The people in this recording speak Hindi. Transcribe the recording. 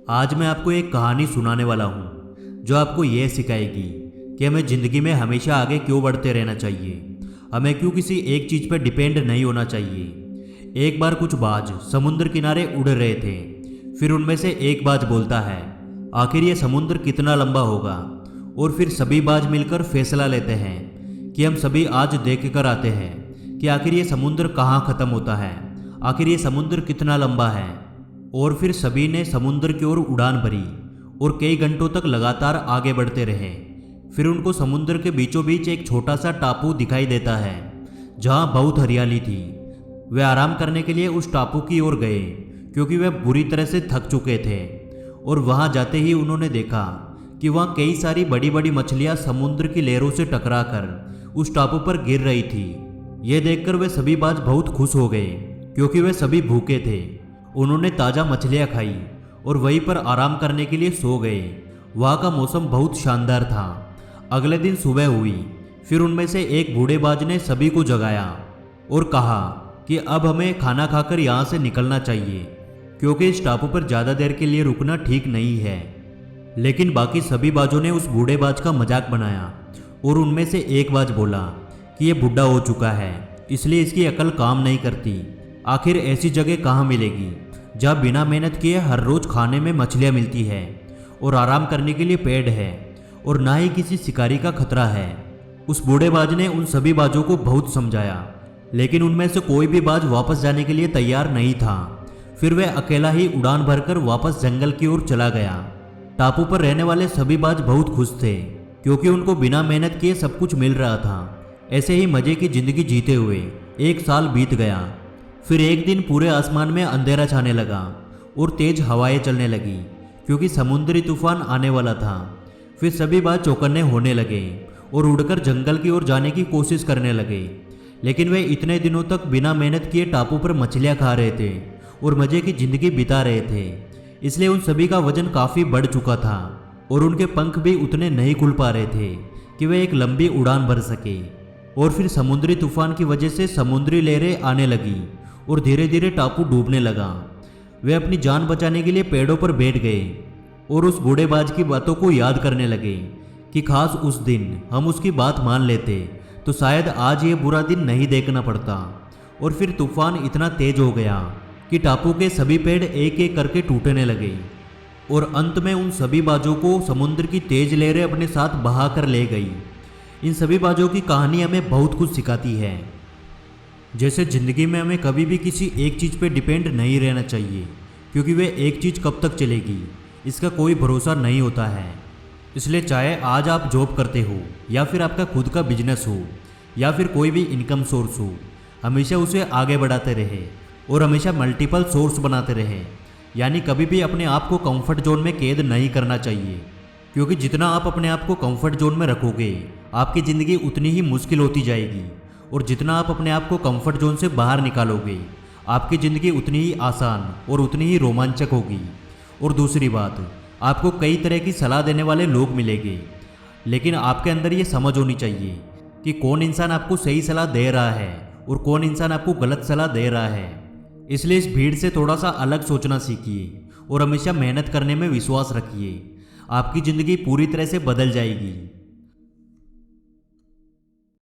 आज मैं आपको एक कहानी सुनाने वाला हूँ जो आपको यह सिखाएगी कि हमें ज़िंदगी में हमेशा आगे क्यों बढ़ते रहना चाहिए। हमें क्यों किसी एक चीज़ पर डिपेंड नहीं होना चाहिए। एक बार कुछ बाज समुद्र किनारे उड़ रहे थे। फिर उनमें से एक बाज बोलता है, आखिर ये समुद्र कितना लंबा होगा। और फिर सभी बाज मिलकर फैसला लेते हैं कि हम सभी आज देख कर आते हैं कि आखिर ये समुद्र कहाँ ख़त्म होता है, आखिर ये समुद्र कितना लंबा है। और फिर सभी ने समुद्र की ओर उड़ान भरी और कई घंटों तक लगातार आगे बढ़ते रहे। फिर उनको समुद्र के बीचों बीच एक छोटा सा टापू दिखाई देता है जहाँ बहुत हरियाली थी। वे आराम करने के लिए उस टापू की ओर गए क्योंकि वे बुरी तरह से थक चुके थे। और वहाँ जाते ही उन्होंने देखा कि वहाँ कई सारी बड़ी बड़ी मछलियाँ समुद्र की लहरों से टकराकर उस टापू पर गिर रही थी। ये देखकर वे सभी बाज बहुत खुश हो गए क्योंकि वे सभी भूखे थे। उन्होंने ताज़ा मछलियाँ खाई और वहीं पर आराम करने के लिए सो गए। वहाँ का मौसम बहुत शानदार था। अगले दिन सुबह हुई। फिर उनमें से एक बूढ़े बाज ने सभी को जगाया और कहा कि अब हमें खाना खाकर यहाँ से निकलना चाहिए क्योंकि इस टापू पर ज़्यादा देर के लिए रुकना ठीक नहीं है। लेकिन बाकी सभी बाजों ने उस बूढ़े बाज का मजाक बनाया और उनमें से एक बाज बोला कि यह बुढ़ा हो चुका है, इसलिए इसकी अकल काम नहीं करती। आखिर ऐसी जगह कहाँ मिलेगी जहाँ बिना मेहनत किए हर रोज़ खाने में मछलियाँ मिलती है और आराम करने के लिए पेड़ है और ना ही किसी शिकारी का खतरा है। उस बूढ़े बाज ने उन सभी बाजों को बहुत समझाया, लेकिन उनमें से कोई भी बाज वापस जाने के लिए तैयार नहीं था। फिर वह अकेला ही उड़ान भरकर वापस जंगल की ओर चला गया। टापू पर रहने वाले सभी बाज बहुत खुश थे क्योंकि उनको बिना मेहनत किए सब कुछ मिल रहा था। ऐसे ही मज़े की ज़िंदगी जीते हुए एक साल बीत गया। फिर एक दिन पूरे आसमान में अंधेरा छाने लगा और तेज हवाएं चलने लगी क्योंकि समुद्री तूफान आने वाला था। फिर सभी बाज चौकन्ने होने लगे और उड़कर जंगल की ओर जाने की कोशिश करने लगे। लेकिन वे इतने दिनों तक बिना मेहनत किए टापू पर मछलियाँ खा रहे थे और मज़े की ज़िंदगी बिता रहे थे, इसलिए उन सभी का वजन काफ़ी बढ़ चुका था और उनके पंख भी उतने नहीं खुल पा रहे थे कि वे एक लंबी उड़ान भर सके। और फिर समुद्री तूफान की वजह से समुद्री लहरें आने लगी और धीरे धीरे टापू डूबने लगा। वे अपनी जान बचाने के लिए पेड़ों पर बैठ गए और उस बूढ़े बाज की बातों को याद करने लगे कि खास उस दिन हम उसकी बात मान लेते तो शायद आज ये बुरा दिन नहीं देखना पड़ता। और फिर तूफान इतना तेज हो गया कि टापू के सभी पेड़ एक एक करके टूटने लगे और अंत में उन सभी बाजों को समुद्र की तेज लहरें अपने साथ बहा कर ले गई। इन सभी बाजों की कहानी हमें बहुत कुछ सिखाती है, जैसे ज़िंदगी में हमें कभी भी किसी एक चीज़ पे डिपेंड नहीं रहना चाहिए क्योंकि वे एक चीज़ कब तक चलेगी इसका कोई भरोसा नहीं होता है। इसलिए चाहे आज आप जॉब करते हो या फिर आपका खुद का बिजनेस हो या फिर कोई भी इनकम सोर्स हो, हमेशा उसे आगे बढ़ाते रहे और हमेशा मल्टीपल सोर्स बनाते रहे। यानी कभी भी अपने आप को कंफर्ट जोन में कैद नहीं करना चाहिए क्योंकि जितना आप अपने आप को कंफर्ट जोन में रखोगे आपकी ज़िंदगी उतनी ही मुश्किल होती जाएगी और जितना आप अपने आप को कंफर्ट जोन से बाहर निकालोगे आपकी ज़िंदगी उतनी ही आसान और उतनी ही रोमांचक होगी। और दूसरी बात, आपको कई तरह की सलाह देने वाले लोग मिलेंगे, लेकिन आपके अंदर ये समझ होनी चाहिए कि कौन इंसान आपको सही सलाह दे रहा है और कौन इंसान आपको गलत सलाह दे रहा है। इसलिए इस भीड़ से थोड़ा सा अलग सोचना सीखिए और हमेशा मेहनत करने में विश्वास रखिए। आपकी ज़िंदगी पूरी तरह से बदल जाएगी।